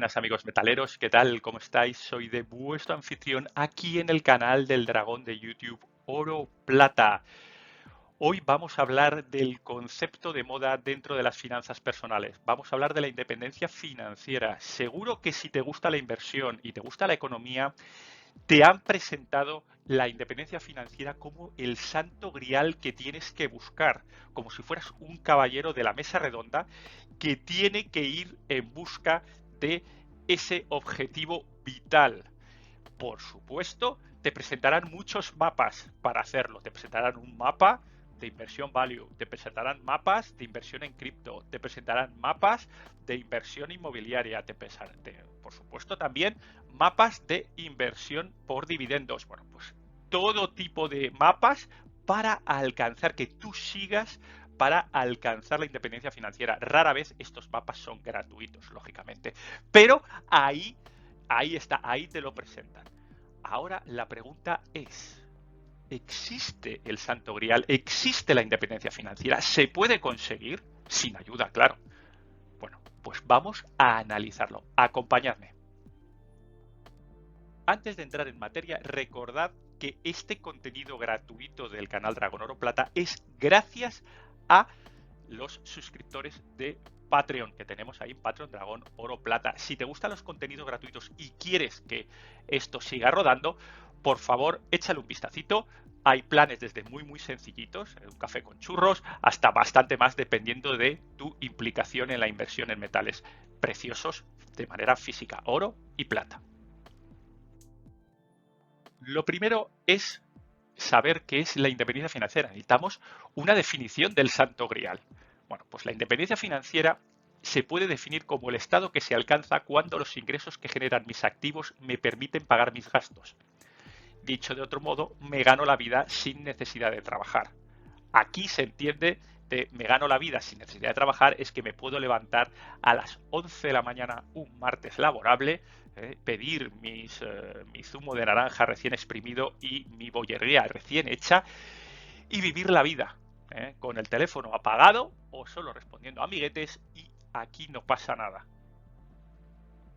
buenas amigos metaleros, ¿qué tal? ¿Cómo estáis? Soy de vuestro anfitrión aquí en el canal del dragón de YouTube Oro Plata. Hoy vamos a hablar del concepto de moda dentro de las finanzas personales. Vamos a hablar de la independencia financiera. Seguro que si te gusta la inversión y te gusta la economía, te han presentado la independencia financiera como el santo grial que tienes que buscar, como si fueras un caballero de la mesa redonda que tiene que ir en busca de ese objetivo vital. Por supuesto, te presentarán muchos mapas para hacerlo. Te presentarán un mapa de inversión value, te presentarán mapas de inversión en cripto, te presentarán mapas de inversión inmobiliaria, por supuesto también mapas de inversión por dividendos. Bueno, pues todo tipo de mapas para alcanzar, que tú sigas para alcanzar la independencia financiera. Rara vez estos mapas son gratuitos, lógicamente, pero ahí está, ahí te lo presentan. Ahora la pregunta es, ¿existe el Santo Grial? ¿Existe la independencia financiera? ¿Se puede conseguir? Sin ayuda, claro. Bueno, pues vamos a analizarlo. Acompañadme. Antes de entrar en materia, recordad que este contenido gratuito del canal Dragón Oro Plata es gracias a los suscriptores de Patreon que tenemos ahí en Patreon Dragón Oro Plata. Si te gustan los contenidos gratuitos y quieres que esto siga rodando, por favor échale un vistacito. Hay planes desde muy sencillitos, un café con churros, hasta bastante más dependiendo de tu implicación en la inversión en metales preciosos de manera física, oro y plata. Lo primero es saber qué es la independencia financiera. Necesitamos una definición del Santo Grial. Bueno, pues la independencia financiera se puede definir como el estado que se alcanza cuando los ingresos que generan mis activos me permiten pagar mis gastos. Dicho de otro modo, me gano la vida sin necesidad de trabajar. Aquí se entiende de me gano la vida sin necesidad de trabajar es que me puedo levantar a las 11 de la mañana un martes laborable, pedir mi zumo de naranja recién exprimido y mi bollería recién hecha y vivir la vida con el teléfono apagado o solo respondiendo a amiguetes y aquí no pasa nada.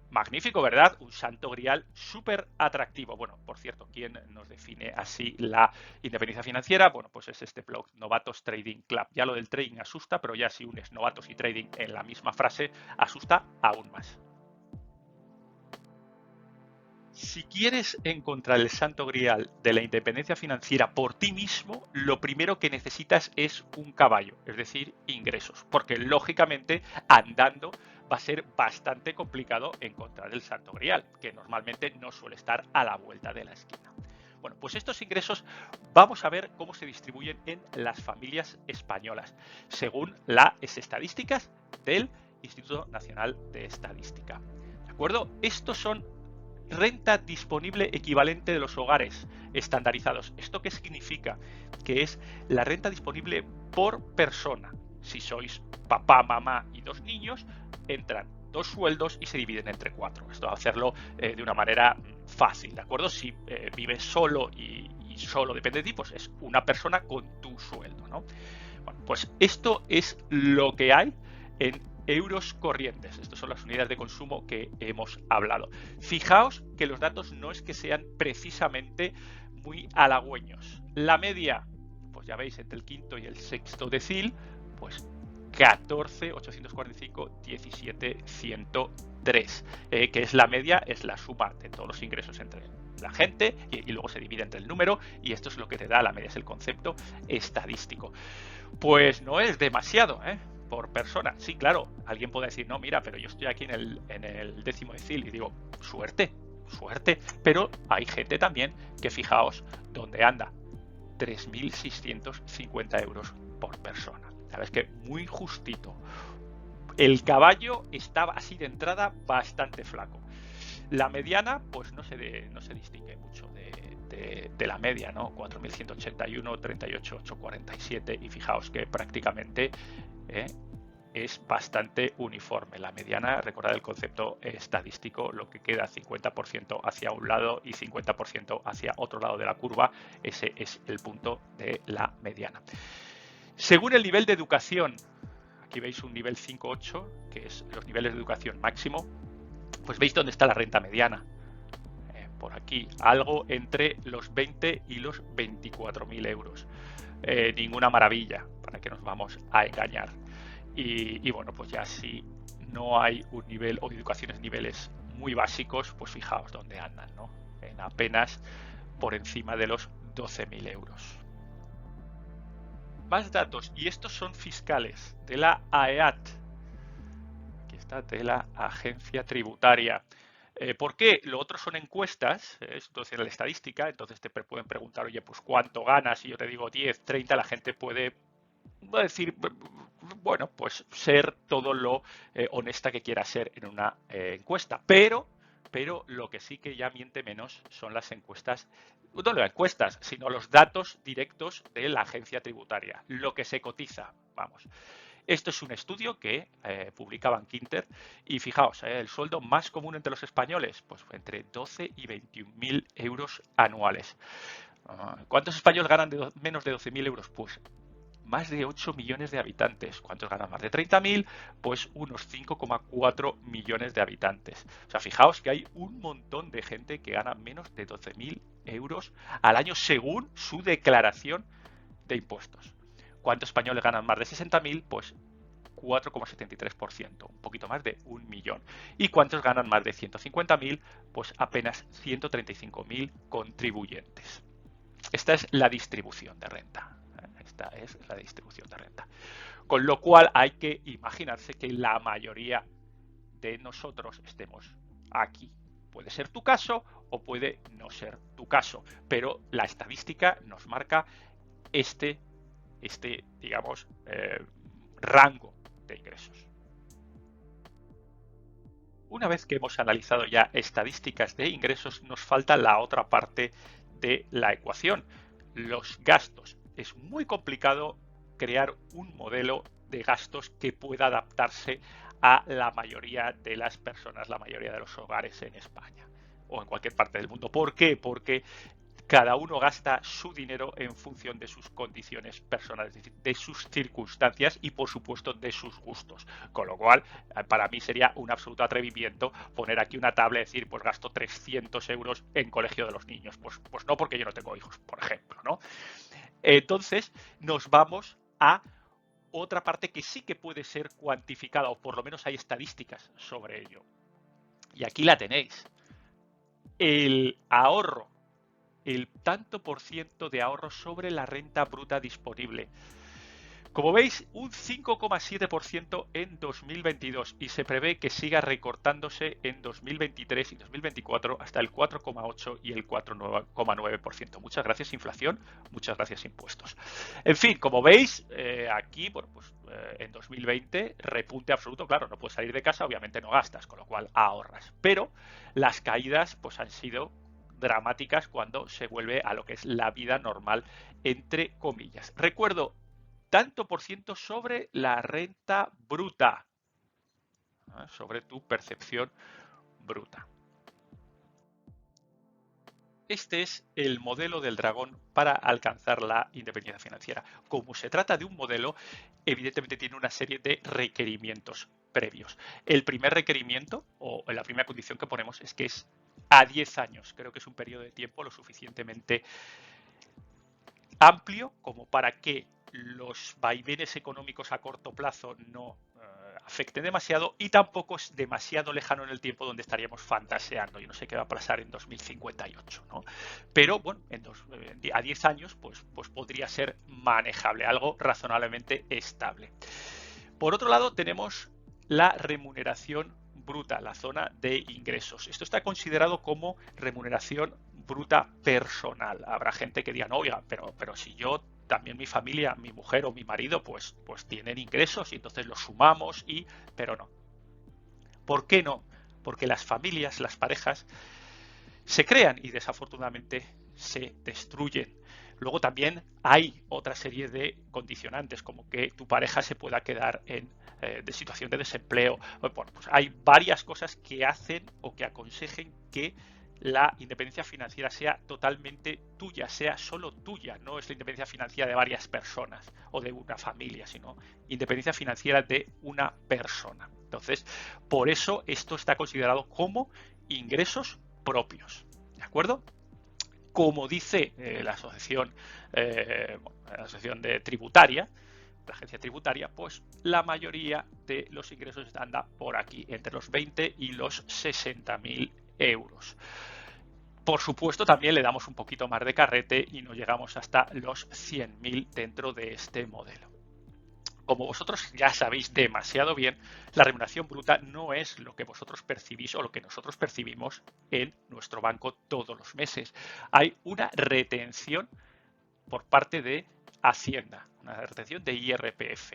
Magnífico, ¿verdad? Un santo grial súper atractivo. Bueno, por cierto, ¿quién nos define así la independencia financiera? Bueno, pues es este blog Novatos Trading Club. Ya lo del trading asusta, pero ya si unes novatos y trading en la misma frase, asusta aún más. Si quieres encontrar el santo grial de la independencia financiera por ti mismo, lo primero que necesitas es un caballo, es decir, ingresos, porque lógicamente andando va a ser bastante complicado encontrar el santo grial, que normalmente no suele estar a la vuelta de la esquina. Bueno, pues estos ingresos vamos a ver cómo se distribuyen en las familias españolas, según las estadísticas del Instituto Nacional de Estadística. ¿De acuerdo? Estos son renta disponible equivalente de los hogares estandarizados. ¿Esto qué significa? Que es la renta disponible por persona. Si sois papá, mamá y 2 niños, entran 2 sueldos y se dividen entre 4. Esto va a hacerlo de una manera fácil, ¿de acuerdo? Si vives solo y solo depende de ti, pues es una persona con tu sueldo, ¿no? Bueno, pues esto es lo que hay en euros corrientes. Estas son las unidades de consumo que hemos hablado. Fijaos que los datos no es que sean precisamente muy halagüeños. La media, pues ya veis, entre el quinto y el sexto decil, pues 14.845, 17.103, que es la media, es la suma de todos los ingresos entre la gente y luego se divide entre el número y esto es lo que te da la media, es el concepto estadístico. Pues no es demasiado, por persona. Sí, claro, alguien puede decir, no, mira, pero yo estoy aquí en el décimo decil y digo, suerte, pero hay gente también que fijaos dónde anda, 3.650 euros por persona. Sabes que muy justito. El caballo estaba así de entrada bastante flaco. La mediana, pues no se distingue mucho de la media, ¿no? 4.181, 38.847 y fijaos que prácticamente es bastante uniforme. La mediana, recordad el concepto estadístico, lo que queda 50% hacia un lado y 50% hacia otro lado de la curva, ese es el punto de la mediana. Según el nivel de educación, aquí veis un nivel 5.8, que es los niveles de educación máximo, Pues veis dónde está la renta mediana. Por aquí, algo entre los 20 y los 24.000 euros. Ninguna maravilla, para que nos vamos a engañar. Y bueno, pues ya si no hay un nivel o educación en niveles muy básicos, pues fijaos dónde andan, ¿no? En apenas por encima de los 12.000 euros. Más datos, y estos son fiscales de la AEAT. Aquí está, de la Agencia Tributaria. ¿Por qué? Lo otro son encuestas, entonces la estadística, entonces te pueden preguntar, oye, pues ¿cuánto ganas? Y yo te digo 10, 30, la gente puede decir, bueno, pues ser todo lo honesta que quiera ser en una encuesta, pero lo que sí que ya miente menos son las encuestas, no las encuestas, sino los datos directos de la agencia tributaria, lo que se cotiza, vamos. Esto es un estudio que publicaba en Quinter y fijaos, el sueldo más común entre los españoles, pues entre 12 y 21.000 euros anuales. ¿Cuántos españoles ganan menos de 12.000 euros? Pues más de 8 millones de habitantes. ¿Cuántos ganan más de 30.000? Pues unos 5,4 millones de habitantes. O sea, fijaos que hay un montón de gente que gana menos de 12.000 euros al año según su declaración de impuestos. ¿Cuántos españoles ganan más de 60.000? Pues 4,73%, un poquito más de 1 millón. ¿Y cuántos ganan más de 150.000? Pues apenas 135.000 contribuyentes. Esta es la distribución de renta. Esta es la distribución de renta. Con lo cual hay que imaginarse que la mayoría de nosotros estemos aquí. Puede ser tu caso o puede no ser tu caso, pero la estadística nos marca este digamos, rango de ingresos. Una vez que hemos analizado ya estadísticas de ingresos, nos falta la otra parte de la ecuación, los gastos. Es muy complicado crear un modelo de gastos que pueda adaptarse a la mayoría de las personas, la mayoría de los hogares en España o en cualquier parte del mundo. ¿Por qué? Porque cada uno gasta su dinero en función de sus condiciones personales, es decir, de sus circunstancias y, por supuesto, de sus gustos. Con lo cual, para mí sería un absoluto atrevimiento poner aquí una tabla y decir, pues gasto 300 euros en colegio de los niños. Pues no, porque yo no tengo hijos, por ejemplo, ¿no? Entonces, nos vamos a otra parte que sí que puede ser cuantificada, o por lo menos hay estadísticas sobre ello. Y aquí la tenéis. El ahorro, el tanto por ciento de ahorro sobre la renta bruta disponible. Como veis, un 5,7% en 2022 y se prevé que siga recortándose en 2023 y 2024 hasta el 4,8 y el 4,9%. Muchas gracias inflación, muchas gracias impuestos. En fin, como veis, aquí, bueno, pues en 2020 repunte absoluto, claro, no puedes salir de casa, obviamente no gastas, con lo cual ahorras. Pero las caídas pues han sido dramáticas cuando se vuelve a lo que es la vida normal, entre comillas. Recuerdo, tanto por ciento sobre la renta bruta, sobre tu percepción bruta. Este es el modelo del dragón para alcanzar la independencia financiera. Como se trata de un modelo, evidentemente tiene una serie de requerimientos previos. El primer requerimiento, o la primera condición que ponemos, es que es a 10 años. Creo que es un periodo de tiempo lo suficientemente amplio como para que los vaivenes económicos a corto plazo no afecten demasiado y tampoco es demasiado lejano en el tiempo donde estaríamos fantaseando. Yo no sé qué va a pasar en 2058, ¿no? Pero bueno, a 10 años pues podría ser manejable, algo razonablemente estable. Por otro lado, tenemos la remuneración bruta, la zona de ingresos. Esto está considerado como remuneración bruta personal. Habrá gente que diga, no, oiga, pero si yo también mi familia, mi mujer o mi marido, pues tienen ingresos y entonces los sumamos pero no. ¿Por qué no? Porque las familias, las parejas, se crean y desafortunadamente se destruyen. Luego también hay otra serie de condicionantes, como que tu pareja se pueda quedar de situación de desempleo. Bueno, pues hay varias cosas que hacen o que aconsejen que la independencia financiera sea totalmente tuya, sea solo tuya, no es la independencia financiera de varias personas o de una familia, sino independencia financiera de una persona. Entonces, por eso esto está considerado como ingresos propios, ¿de acuerdo? Como dice la asociación de tributaria, la agencia tributaria, pues la mayoría de los ingresos anda por aquí, entre los 20 y los 60.000 euros. Por supuesto, también le damos un poquito más de carrete y no llegamos hasta los 100.000 dentro de este modelo. Como vosotros ya sabéis demasiado bien, la remuneración bruta no es lo que vosotros percibís o lo que nosotros percibimos en nuestro banco todos los meses. Hay una retención por parte de Hacienda, una retención de IRPF.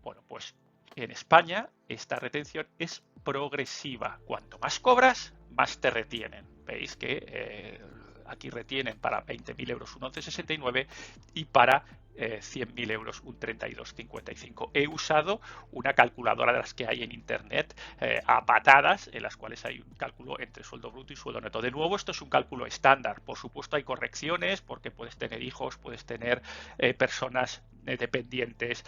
Bueno, pues en España esta retención es progresiva. Cuanto más cobras, más te retienen. Veis que aquí retienen para 20.000 euros un 11,69 y para 100.000 euros un 32,55. He usado una calculadora de las que hay en internet a patadas, en las cuales hay un cálculo entre sueldo bruto y sueldo neto. De nuevo, esto es un cálculo estándar. Por supuesto, hay correcciones porque puedes tener hijos, puedes tener personas dependientes.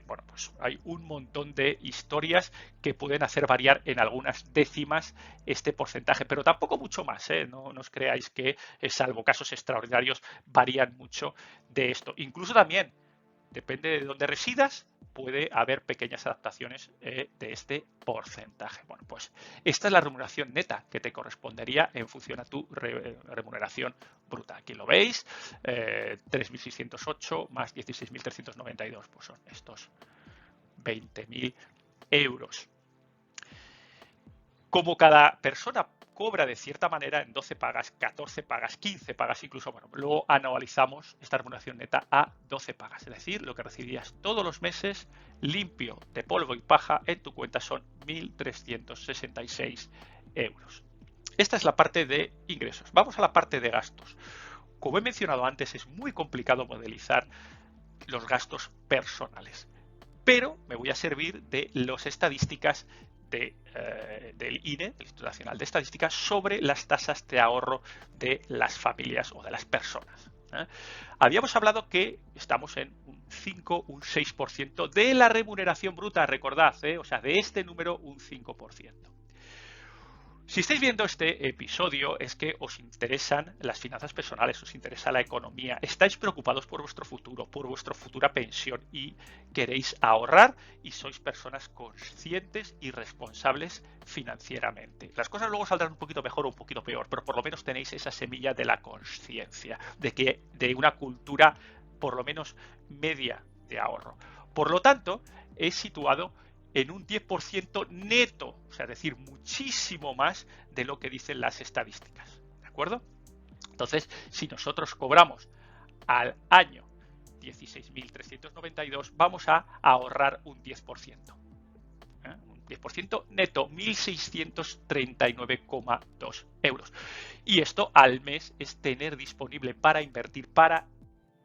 Bueno, pues hay un montón de historias que pueden hacer variar en algunas décimas este porcentaje, pero tampoco mucho más, ¿eh? No os creáis que, salvo casos extraordinarios, varían mucho de esto. Incluso también, depende de dónde residas, puede haber pequeñas adaptaciones de este porcentaje. Bueno, pues esta es la remuneración neta que te correspondería en función a tu remuneración bruta. Aquí lo veis, 3.608 más 16.392, pues son estos 20.000 euros. Como cada persona cobra de cierta manera en 12 pagas, 14 pagas, 15 pagas incluso, bueno, luego anualizamos esta remuneración neta a 12 pagas, es decir, lo que recibirías todos los meses limpio de polvo y paja en tu cuenta son 1.366 euros. Esta es la parte de ingresos. Vamos a la parte de gastos. Como he mencionado antes, es muy complicado modelizar los gastos personales, pero me voy a servir de las estadísticas del INE, el Instituto Nacional de Estadística, sobre las tasas de ahorro de las familias o de las personas. Habíamos hablado que estamos en un 5, un 6% de la remuneración bruta, recordad, o sea, de este número un 5%. Si estáis viendo este episodio es que os interesan las finanzas personales, os interesa la economía, estáis preocupados por vuestro futuro, por vuestra futura pensión y queréis ahorrar y sois personas conscientes y responsables financieramente. Las cosas luego saldrán un poquito mejor o un poquito peor, pero por lo menos tenéis esa semilla de la conciencia, de una cultura por lo menos media de ahorro. Por lo tanto, he situado en un 10% neto, o sea, es decir, muchísimo más de lo que dicen las estadísticas, ¿de acuerdo? Entonces, si nosotros cobramos al año 16.392, vamos a ahorrar un 10%. Un 10% neto, 1.639,2 euros. Y esto al mes es tener disponible para invertir, para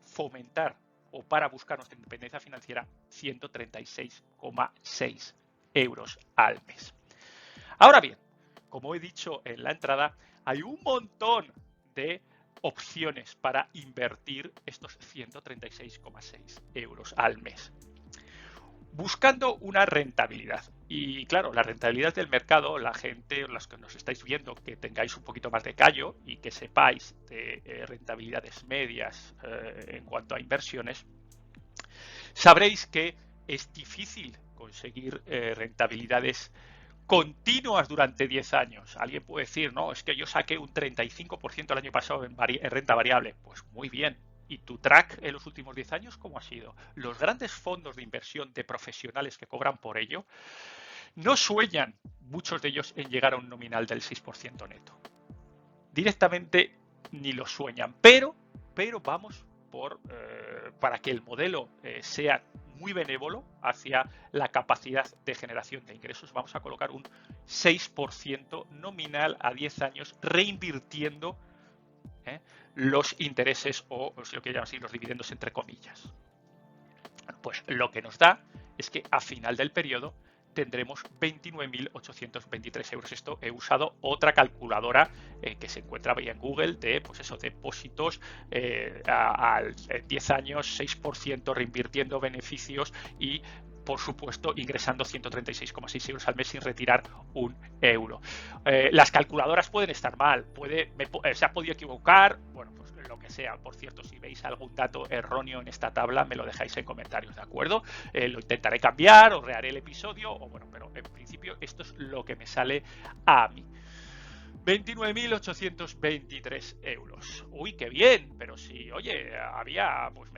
fomentar o para buscar nuestra independencia financiera 136,6 euros al mes. Ahora bien, como he dicho en la entrada, hay un montón de opciones para invertir estos 136,6 euros al mes, buscando una rentabilidad. Y claro, la rentabilidad del mercado, la gente, los que nos estáis viendo, que tengáis un poquito más de callo y que sepáis de rentabilidades medias en cuanto a inversiones, sabréis que es difícil conseguir rentabilidades continuas durante 10 años. Alguien puede decir, no, es que yo saqué un 35% el año pasado en renta variable. Pues muy bien. ¿Y tu track en los últimos 10 años cómo ha sido? Los grandes fondos de inversión de profesionales que cobran por ello no sueñan, muchos de ellos, en llegar a un nominal del 6% neto. Directamente ni lo sueñan, pero vamos para que el modelo sea muy benévolo hacia la capacidad de generación de ingresos, vamos a colocar un 6% nominal a 10 años reinvirtiendo los intereses o si lo que llaman así, los dividendos entre comillas. Pues lo que nos da es que a final del periodo tendremos 29.823 euros. Esto he usado otra calculadora que se encuentra ahí en Google de, pues eso, depósitos a 10 años, 6% reinvirtiendo beneficios y, por supuesto, ingresando 136,6 euros al mes sin retirar un euro. Las calculadoras pueden estar mal, se ha podido equivocar, bueno, pues lo que sea. Por cierto, si veis algún dato erróneo en esta tabla, me lo dejáis en comentarios, ¿de acuerdo? Lo intentaré cambiar o reharé el episodio, o bueno, pero en principio esto es lo que me sale a mí. 29.823 euros. Uy, qué bien, pero si, oye, había pues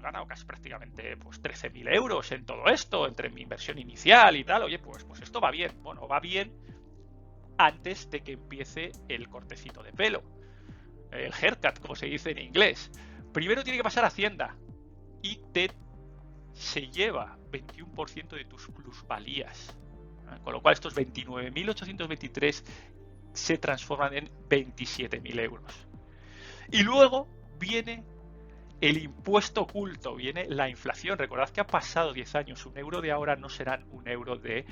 ganado casi prácticamente pues 13.000 euros en todo esto, entre mi inversión inicial y tal, oye, pues esto va bien. Bueno, va bien antes de que empiece el cortecito de pelo. El haircut, como se dice en inglés. Primero tiene que pasar Hacienda y se lleva 21% de tus plusvalías. Con lo cual estos 29.823 se transforman en 27.000 euros. Y luego viene el impuesto oculto, viene la inflación. Recordad que ha pasado 10 años. Un euro de ahora no serán un euro de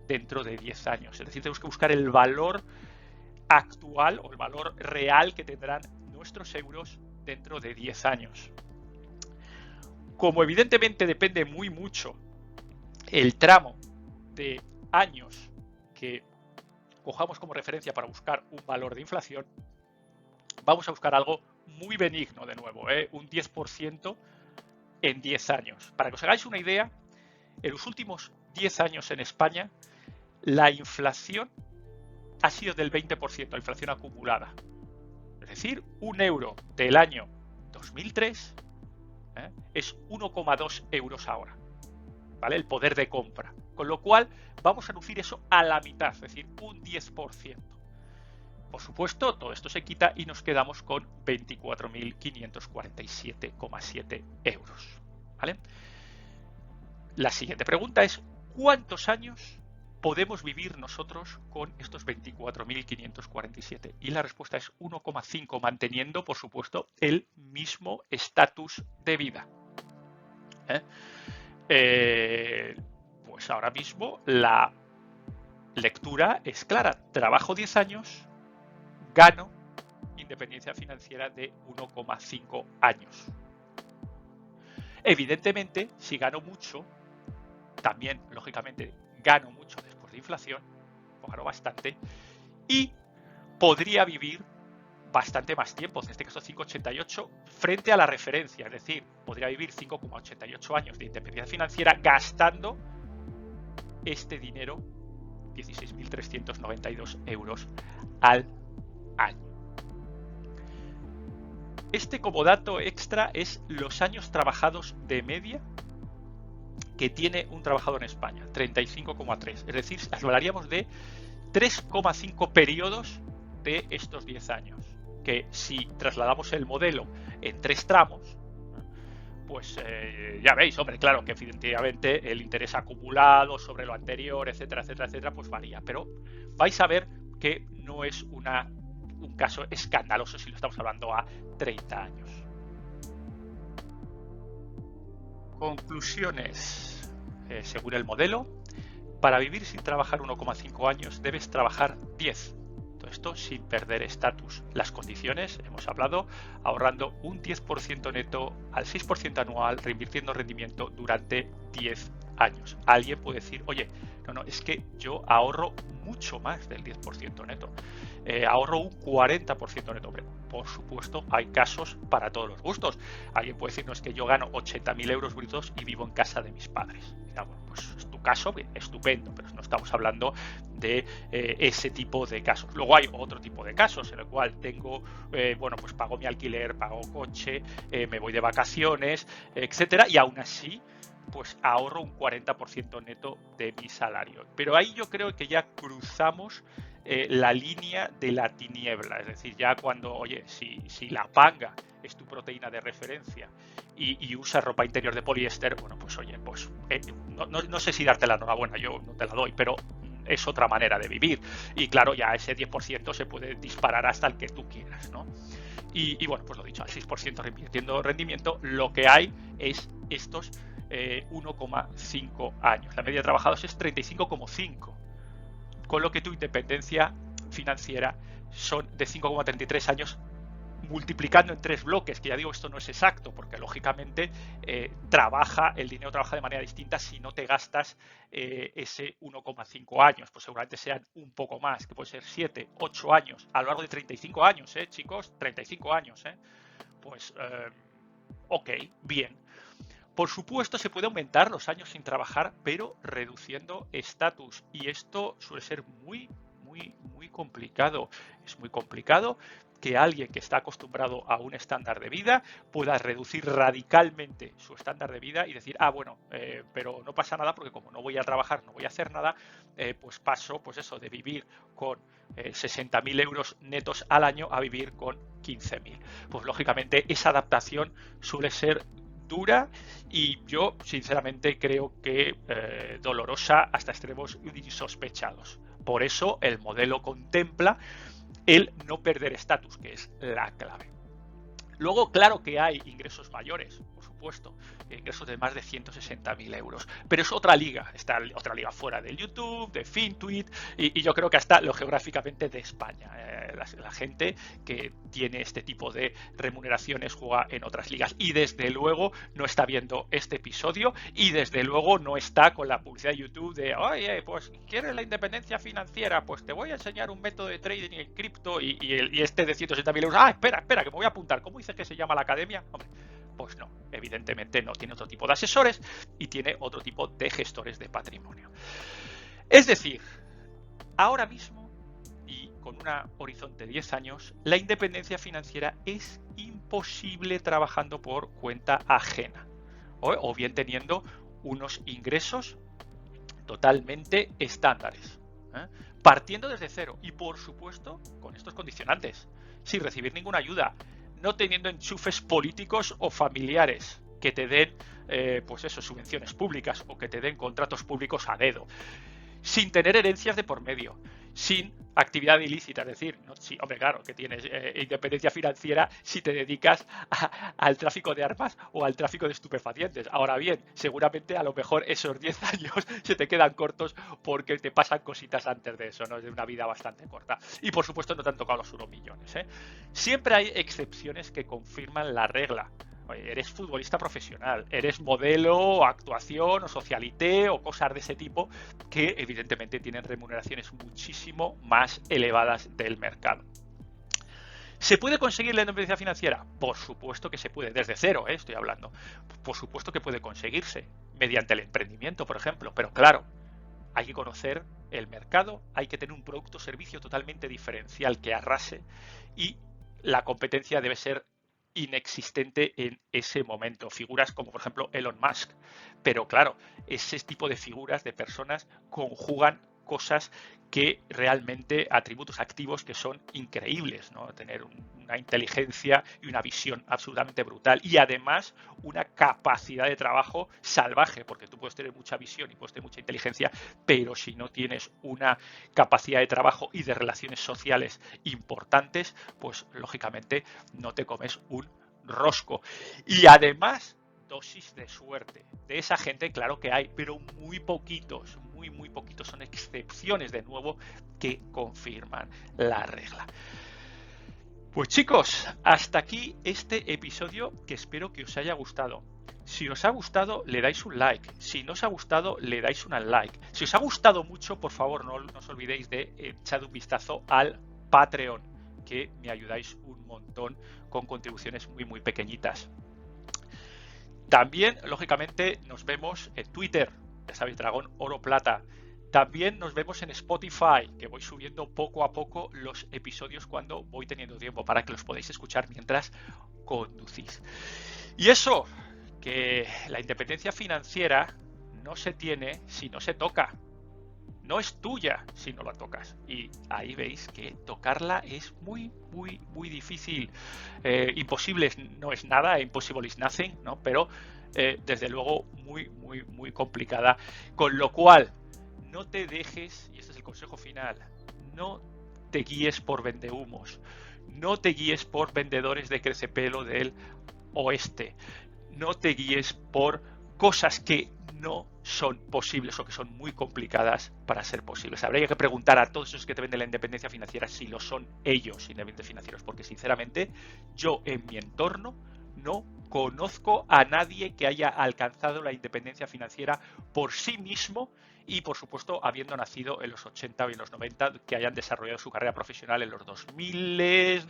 dentro de 10 años. Es decir, tenemos que buscar el valor actual o el valor real que tendrán nuestros euros dentro de 10 años. Como evidentemente depende muy mucho el tramo de años que cojamos como referencia para buscar un valor de inflación, vamos a buscar algo muy benigno de nuevo, un 10% en 10 años. Para que os hagáis una idea, en los últimos 10 años en España, la inflación ha sido del 20%, la inflación acumulada. Es decir, un euro del año 2003 es 1,2 euros ahora, ¿vale? El poder de compra. Con lo cual, vamos a reducir eso a la mitad, es decir, un 10%. Por supuesto, todo esto se quita y nos quedamos con 24.547,7 euros, ¿vale? La siguiente pregunta es, ¿cuántos años podemos vivir nosotros con estos 24.547? Y la respuesta es 1,5, manteniendo, por supuesto, el mismo estatus de vida. Pues ahora mismo la lectura es clara. Trabajo 10 años, gano independencia financiera de 1,5 años. Evidentemente, si gano mucho, también, lógicamente, gano mucho después de inflación, o gano bastante, y podría vivir bastante más tiempo, en este caso 5,88, frente a la referencia, es decir, podría vivir 5,88 años de independencia financiera gastando este dinero, 16.392 euros al año. Este, como dato extra, es los años trabajados de media que tiene un trabajador en España, 35,3. Es decir, hablaríamos de 3,5 periodos de estos 10 años, que si trasladamos el modelo en 3 tramos, pues ya veis, hombre, claro que definitivamente el interés acumulado sobre lo anterior, etcétera, etcétera, etcétera, pues varía. Pero vais a ver que no es un caso escandaloso si lo estamos hablando a 30 años. Conclusiones. Según el modelo, para vivir sin trabajar 1,5 años debes trabajar 10. Todo esto sin perder estatus. Las condiciones, hemos hablado, ahorrando un 10% neto al 6% anual, reinvirtiendo rendimiento durante 10 años. Alguien puede decir, oye, no, es que yo ahorro mucho más del 10% neto. Ahorro un 40% neto. Hombre, por supuesto, hay casos para todos los gustos. Alguien puede decir, no, es que yo gano 80.000 euros brutos y vivo en casa de mis padres. Bueno, pues es tu caso, bien, estupendo, pero no estamos hablando de ese tipo de casos. Luego hay otro tipo de casos en el cual tengo, bueno, pues pago mi alquiler, pago coche, me voy de vacaciones, etcétera, y aún así pues ahorro un 40% neto de mi salario. Pero ahí yo creo que ya cruzamos la línea de la tiniebla, es decir, ya cuando, oye, si la panga es tu proteína de referencia y usas ropa interior de poliéster, bueno, pues oye, pues no sé si darte la enhorabuena, yo no te la doy, pero es otra manera de vivir. Y claro, ya ese 10% se puede disparar hasta el que tú quieras, ¿no? Y bueno, pues lo dicho, al 6% reinvirtiendo rendimiento, lo que hay es estos 1,5 años. La media de trabajados es 35,5, con lo que tu independencia financiera son de 5,33 años, multiplicando en 3 bloques, que ya digo, esto no es exacto, porque lógicamente el dinero trabaja de manera distinta si no te gastas ese 1,5 años, pues seguramente sean un poco más, que puede ser 7, 8 años, a lo largo de 35 años, chicos, 35 años, pues, ok, bien. Por supuesto, se puede aumentar los años sin trabajar, pero reduciendo estatus, y esto suele ser muy complicado. Es muy complicado que alguien que está acostumbrado a un estándar de vida pueda reducir radicalmente su estándar de vida y decir, bueno, pero no pasa nada porque como no voy a trabajar, no voy a hacer nada, pues paso, pues eso, de vivir con 60.000 euros netos al año a vivir con 15.000. Pues lógicamente esa adaptación suele ser dura y yo sinceramente creo que dolorosa hasta extremos insospechados. Por eso el modelo contempla el no perder estatus, que es la clave. Luego, claro que hay ingresos mayores, por supuesto, ingresos de más de 160.000 euros, pero es otra liga, está otra liga fuera del YouTube, de Fintuit, y yo creo que hasta lo geográficamente de España. La gente que tiene este tipo de remuneraciones juega en otras ligas y desde luego no está viendo este episodio y desde luego no está con la publicidad de YouTube de, oye, pues ¿quieres la independencia financiera? Pues te voy a enseñar un método de trading en cripto y este de 160.000 euros. Espera, que me voy a apuntar. ¿Cómo dices que se llama la academia? Hombre, pues no, evidentemente no, tiene otro tipo de asesores y tiene otro tipo de gestores de patrimonio. Es decir, ahora mismo y con un horizonte de 10 años, la independencia financiera es imposible trabajando por cuenta ajena o bien teniendo unos ingresos totalmente estándares, partiendo desde cero y por supuesto con estos condicionantes, sin recibir ninguna ayuda, no teniendo enchufes políticos o familiares que te den pues eso, subvenciones públicas o que te den contratos públicos a dedo, sin tener herencias de por medio, sin actividad ilícita, es decir, no, sí, hombre, claro, que tienes independencia financiera si te dedicas al tráfico de armas o al tráfico de estupefacientes. Ahora bien, seguramente a lo mejor esos 10 años se te quedan cortos porque te pasan cositas antes de eso, ¿no? Es de una vida bastante corta. Y por supuesto no te han tocado los 1 millones, ¿eh? Siempre hay excepciones que confirman la regla. Eres futbolista profesional, eres modelo, actuación o socialité o cosas de ese tipo que evidentemente tienen remuneraciones muchísimo más elevadas del mercado. ¿Se puede conseguir la independencia financiera? Por supuesto que se puede, desde cero, estoy hablando. Por supuesto que puede conseguirse mediante el emprendimiento, por ejemplo, pero claro, hay que conocer el mercado, hay que tener un producto o servicio totalmente diferencial que arrase y la competencia debe ser inexistente en ese momento. Figuras como por ejemplo Elon Musk. Pero claro, ese tipo de figuras, de personas, conjugan cosas que realmente, atributos activos que son increíbles, ¿no? Tener una inteligencia y una visión absolutamente brutal y además una capacidad de trabajo salvaje, porque tú puedes tener mucha visión y puedes tener mucha inteligencia, pero si no tienes una capacidad de trabajo y de relaciones sociales importantes, pues lógicamente no te comes un rosco. Y además, dosis de suerte. De esa gente, claro que hay, pero muy poquitos, muy poquitos, son excepciones de nuevo que confirman la regla. Pues chicos, hasta aquí este episodio que espero que os haya gustado. Si os ha gustado, le dais un like. Si no os ha gustado, le dais un like. Si os ha gustado mucho, por favor, no os olvidéis de echar un vistazo al Patreon, que me ayudáis un montón con contribuciones muy pequeñitas. También, lógicamente, nos vemos en Twitter, ya sabéis, Dragón Oro Plata. También nos vemos en Spotify, que voy subiendo poco a poco los episodios cuando voy teniendo tiempo para que los podáis escuchar mientras conducís. Y eso, que la independencia financiera no se tiene si no se toca. No es tuya si no la tocas. Y ahí veis que tocarla es muy difícil. Imposible no es nada, impossible is nothing, ¿no? Pero desde luego muy complicada. Con lo cual, no te dejes, y este es el consejo final, no te guíes por vendehumos, no te guíes por vendedores de crecepelo del oeste, no te guíes por cosas que no son posibles o que son muy complicadas para ser posibles. Habría que preguntar a todos esos que te venden la independencia financiera si lo son ellos independientes financieros, porque sinceramente yo en mi entorno no conozco a nadie que haya alcanzado la independencia financiera por sí mismo y, por supuesto, habiendo nacido en los 80 y en los 90, que hayan desarrollado su carrera profesional en los 2000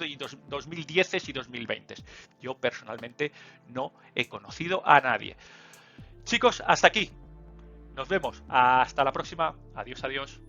y 2010 y 2020. Yo personalmente no he conocido a nadie. Chicos, hasta aquí. Nos vemos. Hasta la próxima. Adiós, adiós.